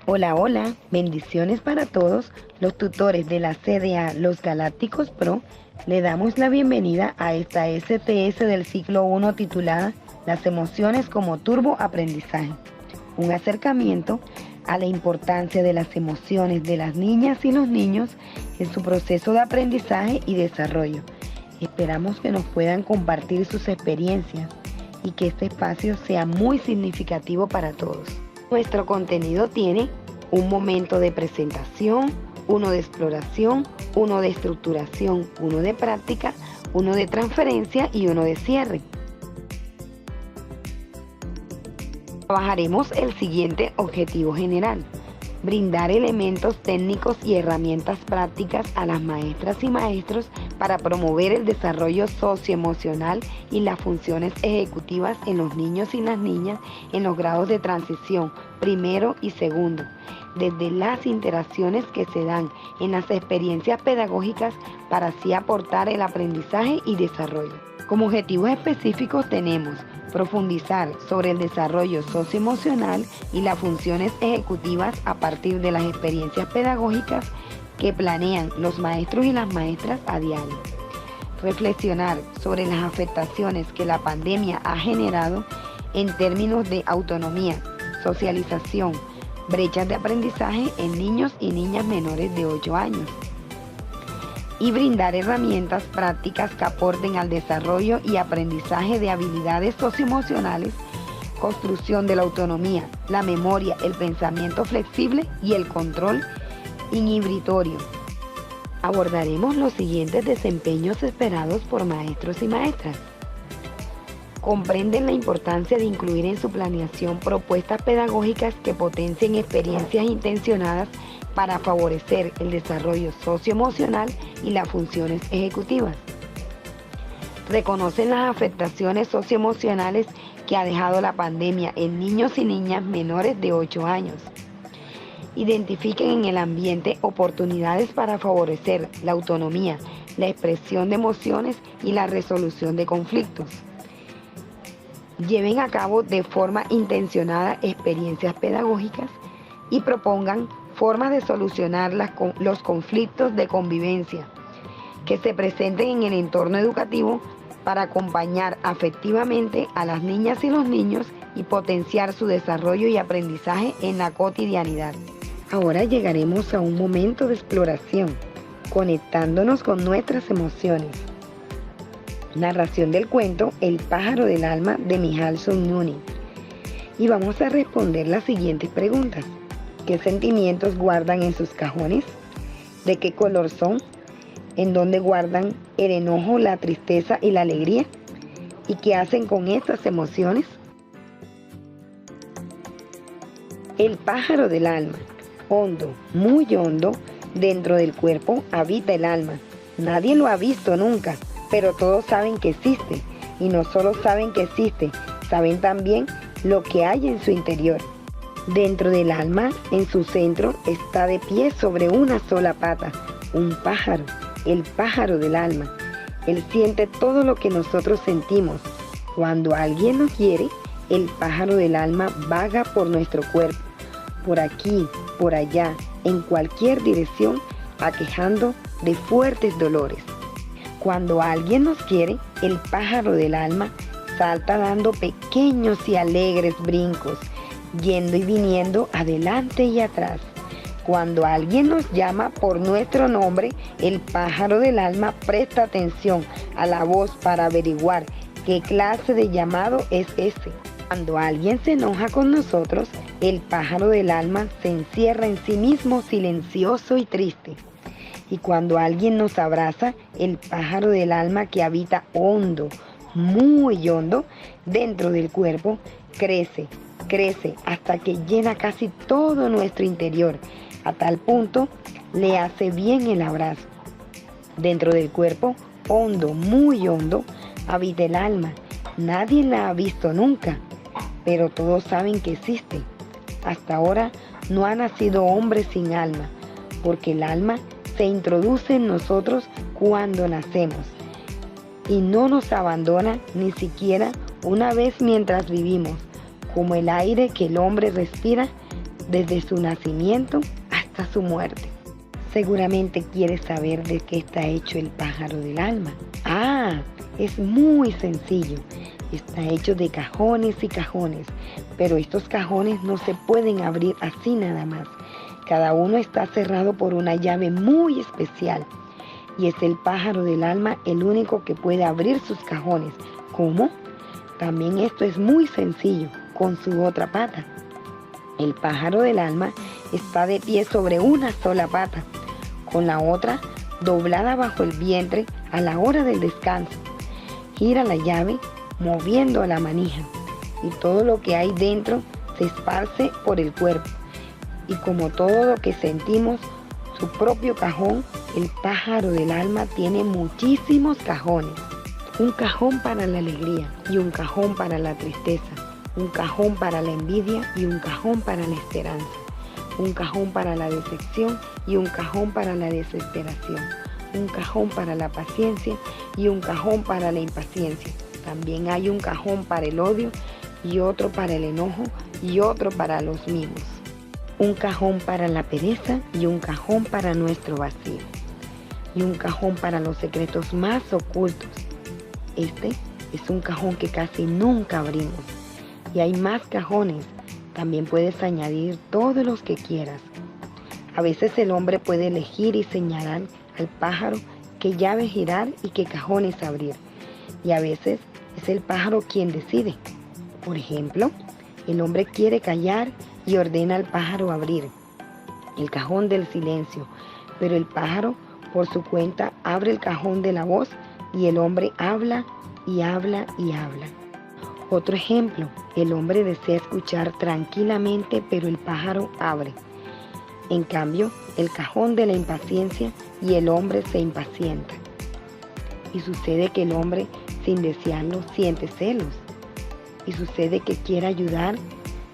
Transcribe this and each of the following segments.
Hola, hola, bendiciones para todos los tutores de la CDA Los Galácticos Pro. Le damos la bienvenida a esta STS del ciclo 1 titulada Las emociones como turbo aprendizaje. Un acercamiento a la importancia de las emociones de las niñas y los niños en su proceso de aprendizaje y desarrollo. Esperamos que nos puedan compartir sus experiencias y que este espacio sea muy significativo para todos. Nuestro contenido tiene un momento de presentación, uno de exploración, uno de estructuración, uno de práctica, uno de transferencia y uno de cierre. Trabajaremos el siguiente objetivo general: brindar elementos técnicos y herramientas prácticas a las maestras y maestros para promover el desarrollo socioemocional y las funciones ejecutivas en los niños y las niñas en los grados de transición primero y segundo, desde las interacciones que se dan en las experiencias pedagógicas para así aportar el aprendizaje y desarrollo. Como objetivos específicos tenemos profundizar sobre el desarrollo socioemocional y las funciones ejecutivas a partir de las experiencias pedagógicas que planean los maestros y las maestras a diario. Reflexionar sobre las afectaciones que la pandemia ha generado en términos de autonomía, socialización, brechas de aprendizaje en niños y niñas menores de 8 años. Y brindar herramientas prácticas que aporten al desarrollo y aprendizaje de habilidades socioemocionales, construcción de la autonomía, la memoria, el pensamiento flexible y el control inhibitorio. Abordaremos los siguientes desempeños esperados por maestros y maestras. Comprenden la importancia de incluir en su planeación propuestas pedagógicas que potencien experiencias intencionadas para favorecer el desarrollo socioemocional y las funciones ejecutivas. Reconocen las afectaciones socioemocionales que ha dejado la pandemia en niños y niñas menores de 8 años. Identifiquen en el ambiente oportunidades para favorecer la autonomía, la expresión de emociones y la resolución de conflictos. Lleven a cabo de forma intencionada experiencias pedagógicas y propongan formas de solucionar los conflictos de convivencia que se presenten en el entorno educativo para acompañar afectivamente a las niñas y los niños y potenciar su desarrollo y aprendizaje en la cotidianidad. Ahora llegaremos a un momento de exploración, conectándonos con nuestras emociones. Narración del cuento El pájaro del alma de Mihaly Csikszentmihalyi. Y vamos a responder las siguientes preguntas. ¿Qué sentimientos guardan en sus cajones? ¿De qué color son? ¿En dónde guardan el enojo, la tristeza y la alegría? ¿Y qué hacen con estas emociones? El pájaro del alma. Hondo, muy hondo, dentro del cuerpo habita el alma. Nadie lo ha visto nunca, pero todos saben que existe. Y no solo saben que existe, saben también lo que hay en su interior. Dentro del alma, en su centro, está de pie sobre una sola pata, un pájaro, el pájaro del alma. Él siente todo lo que nosotros sentimos. Cuando alguien nos quiere, el pájaro del alma vaga por nuestro cuerpo, por aquí, por allá, en cualquier dirección, aquejando de fuertes dolores. Cuando alguien nos quiere, el pájaro del alma salta dando pequeños y alegres brincos, yendo y viniendo adelante y atrás. Cuando alguien nos llama por nuestro nombre, el pájaro del alma presta atención a la voz para averiguar qué clase de llamado es ese. Cuando alguien se enoja con nosotros, el pájaro del alma se encierra en sí mismo silencioso y triste. Y cuando alguien nos abraza, el pájaro del alma que habita hondo, muy hondo, dentro del cuerpo, crece hasta que llena casi todo nuestro interior. A tal punto, le hace bien el abrazo. Dentro del cuerpo, hondo, muy hondo, habita el alma. Nadie la ha visto nunca, pero todos saben que existe. Hasta ahora no ha nacido hombre sin alma, porque el alma se introduce en nosotros cuando nacemos y no nos abandona ni siquiera una vez mientras vivimos. Como el aire que el hombre respira, desde su nacimiento hasta su muerte. Seguramente quieres saber de qué está hecho el pájaro del alma. Es muy sencillo. Está hecho de cajones y cajones, pero estos cajones no se pueden abrir así nada más. Cada uno está cerrado por una llave muy especial y es el pájaro del alma el único que puede abrir sus cajones. ¿Cómo? También esto es muy sencillo, con su otra pata. El pájaro del alma está de pie sobre una sola pata, con la otra doblada bajo el vientre a la hora del descanso. Gira la llave moviendo la manija y todo lo que hay dentro se esparce por el cuerpo. Y como todo lo que sentimos, su propio cajón, el pájaro del alma tiene muchísimos cajones. Un cajón para la alegría y un cajón para la tristeza. Un cajón para la envidia y un cajón para la esperanza. Un cajón para la decepción y un cajón para la desesperación. Un cajón para la paciencia y un cajón para la impaciencia. También hay un cajón para el odio y otro para el enojo y otro para los mimos. Un cajón para la pereza y un cajón para nuestro vacío. Y un cajón para los secretos más ocultos. Este es un cajón que casi nunca abrimos. Y hay más cajones. También puedes añadir todos los que quieras. A veces el hombre puede elegir y señalar al pájaro qué llave girar y qué cajones abrir. Y a veces es el pájaro quien decide. Por ejemplo, el hombre quiere callar y ordena al pájaro abrir el cajón del silencio, pero el pájaro por su cuenta abre el cajón de la voz y el hombre habla y habla y habla. Otro ejemplo, el hombre desea escuchar tranquilamente, pero el pájaro abre. En cambio, el cajón de la impaciencia y el hombre se impacienta. Y sucede que el hombre, sin desearlo, siente celos. Y sucede que quiere ayudar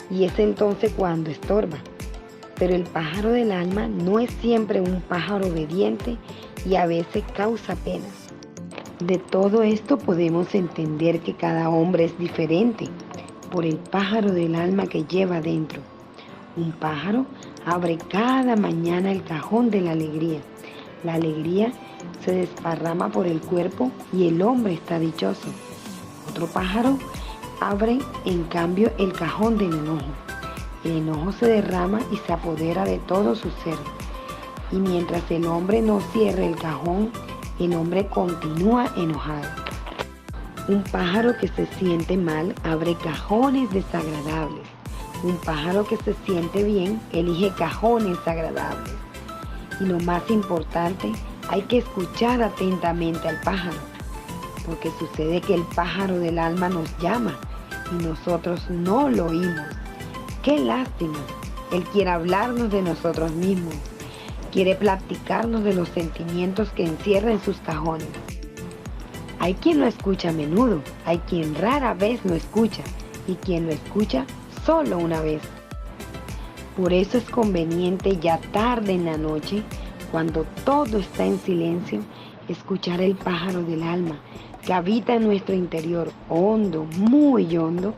y es entonces cuando estorba. Pero el pájaro del alma no es siempre un pájaro obediente y a veces causa penas. De todo esto podemos entender que cada hombre es diferente por el pájaro del alma que lleva dentro. Un pájaro abre cada mañana el cajón de la alegría. La alegría se desparrama por el cuerpo y el hombre está dichoso. Otro pájaro abre en cambio el cajón del enojo. El enojo se derrama y se apodera de todo su ser. Y mientras el hombre no cierre el cajón, el hombre continúa enojado. Un pájaro que se siente mal abre cajones desagradables. Un pájaro que se siente bien elige cajones agradables. Y lo más importante, hay que escuchar atentamente al pájaro, porque sucede que el pájaro del alma nos llama y nosotros no lo oímos. ¡Qué lástima! Él quiere hablarnos de nosotros mismos. Quiere platicarnos de los sentimientos que encierra en sus cajones. Hay quien lo escucha a menudo, hay quien rara vez lo escucha y quien lo escucha solo una vez. Por eso es conveniente ya tarde en la noche, cuando todo está en silencio, escuchar el pájaro del alma que habita en nuestro interior, hondo, muy hondo,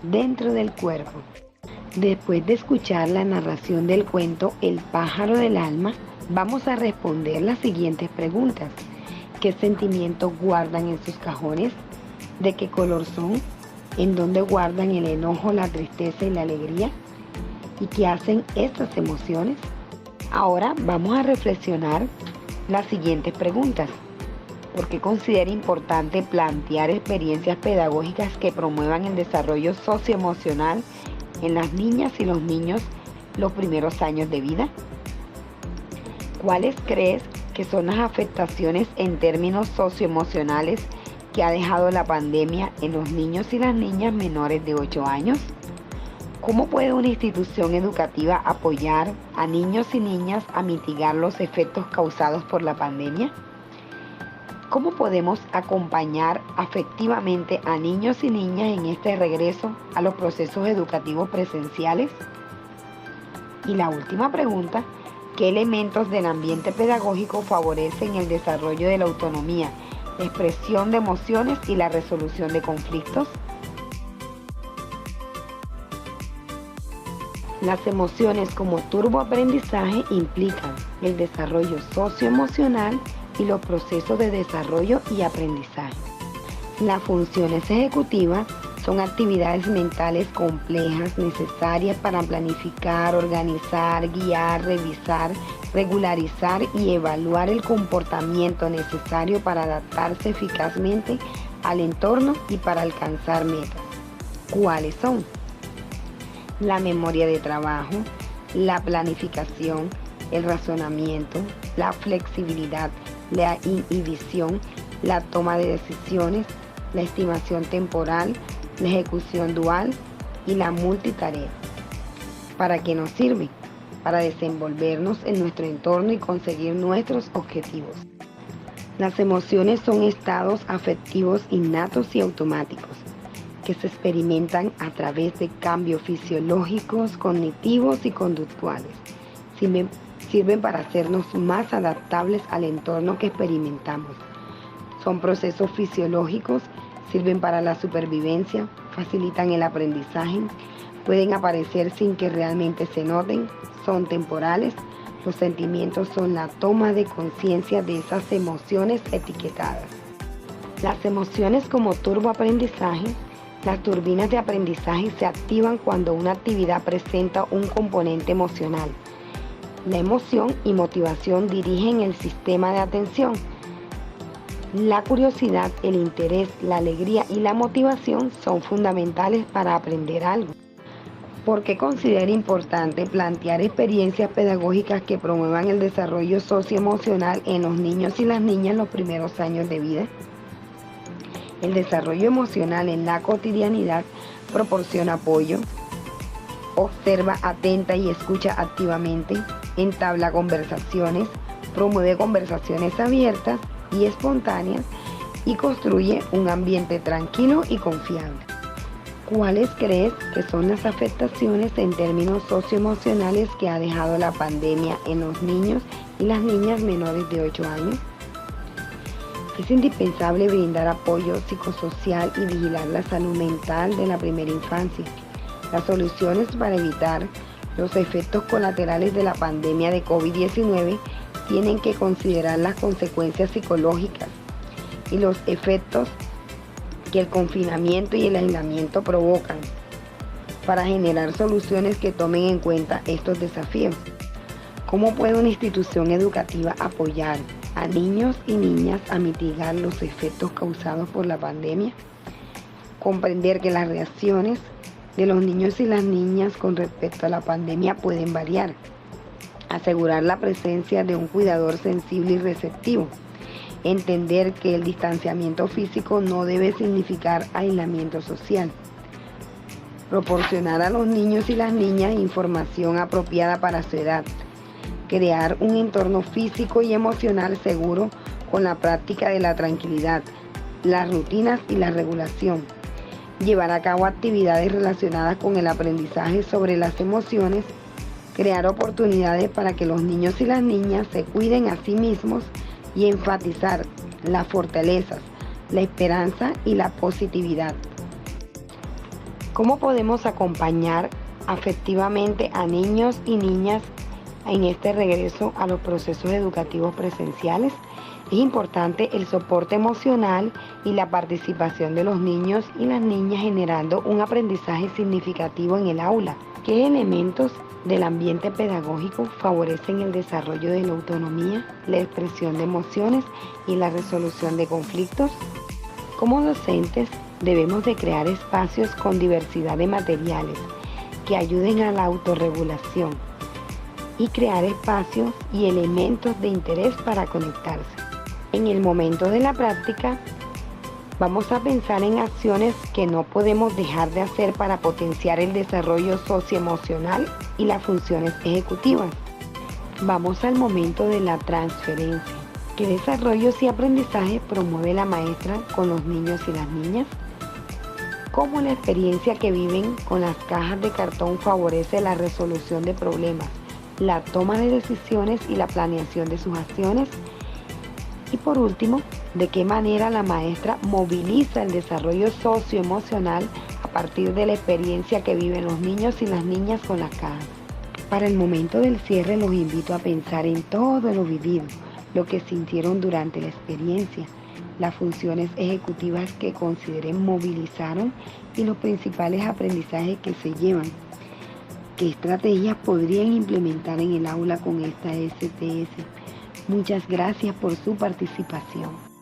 dentro del cuerpo. Después de escuchar la narración del cuento El pájaro del alma, vamos a responder las siguientes preguntas. ¿Qué sentimientos guardan en sus cajones? ¿De qué color son? ¿En dónde guardan el enojo, la tristeza y la alegría? ¿Y qué hacen estas emociones? Ahora vamos a reflexionar las siguientes preguntas. ¿Por qué considera importante plantear experiencias pedagógicas que promuevan el desarrollo socioemocional en las niñas y los niños los primeros años de vida? ¿Cuáles crees que son las afectaciones en términos socioemocionales que ha dejado la pandemia en los niños y las niñas menores de 8 años? ¿Cómo puede una institución educativa apoyar a niños y niñas a mitigar los efectos causados por la pandemia? ¿Cómo podemos acompañar afectivamente a niños y niñas en este regreso a los procesos educativos presenciales? Y la última pregunta, ¿qué elementos del ambiente pedagógico favorecen el desarrollo de la autonomía, la expresión de emociones y la resolución de conflictos? Las emociones como turboaprendizaje implican el desarrollo socioemocional y los procesos de desarrollo y aprendizaje. Las funciones ejecutivas son actividades mentales complejas necesarias para planificar, organizar, guiar, revisar, regularizar y evaluar el comportamiento necesario para adaptarse eficazmente al entorno y para alcanzar metas. ¿Cuáles son? La memoria de trabajo, la planificación, el razonamiento, la flexibilidad, la inhibición, la toma de decisiones, la estimación temporal, la ejecución dual y la multitarea. ¿Para qué nos sirve? Para desenvolvernos en nuestro entorno y conseguir nuestros objetivos. Las emociones son estados afectivos innatos y automáticos que se experimentan a través de cambios fisiológicos, cognitivos y conductuales. Sirven para hacernos más adaptables al entorno que experimentamos. Son procesos fisiológicos, sirven para la supervivencia, facilitan el aprendizaje, pueden aparecer sin que realmente se noten, son temporales. Los sentimientos son la toma de conciencia de esas emociones etiquetadas. Las emociones como turboaprendizaje. Las turbinas de aprendizaje se activan cuando una actividad presenta un componente emocional. La emoción y motivación dirigen el sistema de atención. La curiosidad, el interés, la alegría y la motivación son fundamentales para aprender algo. ¿Por qué considera importante plantear experiencias pedagógicas que promuevan el desarrollo socioemocional en los niños y las niñas en los primeros años de vida? El desarrollo emocional en la cotidianidad proporciona apoyo, observa atenta y escucha activamente, entabla conversaciones, promueve conversaciones abiertas y espontáneas y construye un ambiente tranquilo y confiable. ¿Cuáles crees que son las afectaciones en términos socioemocionales que ha dejado la pandemia en los niños y las niñas menores de 8 años? Es indispensable brindar apoyo psicosocial y vigilar la salud mental de la primera infancia. Las soluciones para evitar los efectos colaterales de la pandemia de COVID-19 tienen que considerar las consecuencias psicológicas y los efectos que el confinamiento y el aislamiento provocan para generar soluciones que tomen en cuenta estos desafíos. ¿Cómo puede una institución educativa apoyar a niños y niñas a mitigar los efectos causados por la pandemia? Comprender que las reacciones de los niños y las niñas con respecto a la pandemia pueden variar. Asegurar la presencia de un cuidador sensible y receptivo. Entender que el distanciamiento físico no debe significar aislamiento social. Proporcionar a los niños y las niñas información apropiada para su edad. Crear un entorno físico y emocional seguro con la práctica de la tranquilidad, las rutinas y la regulación. Llevar a cabo actividades relacionadas con el aprendizaje sobre las emociones. Crear oportunidades para que los niños y las niñas se cuiden a sí mismos y enfatizar las fortalezas, la esperanza y la positividad. ¿Cómo podemos acompañar afectivamente a niños y niñas en este regreso a los procesos educativos presenciales? Es importante el soporte emocional y la participación de los niños y las niñas generando un aprendizaje significativo en el aula. ¿Qué elementos del ambiente pedagógico favorecen el desarrollo de la autonomía, la expresión de emociones y la resolución de conflictos? Como docentes, debemos de crear espacios con diversidad de materiales que ayuden a la autorregulación y crear espacios y elementos de interés para conectarse. En el momento de la práctica, vamos a pensar en acciones que no podemos dejar de hacer para potenciar el desarrollo socioemocional y las funciones ejecutivas. Vamos al momento de la transferencia. ¿Qué desarrollos y aprendizaje promueve la maestra con los niños y las niñas? ¿Cómo la experiencia que viven con las cajas de cartón favorece la resolución de problemas, la toma de decisiones y la planeación de sus acciones? Y por último, ¿de qué manera la maestra moviliza el desarrollo socioemocional partir de la experiencia que viven los niños y las niñas con la CAS. Para el momento del cierre los invito a pensar en todo lo vivido, lo que sintieron durante la experiencia, las funciones ejecutivas que consideren movilizaron y los principales aprendizajes que se llevan. ¿Qué estrategias podrían implementar en el aula con esta STS? Muchas gracias por su participación.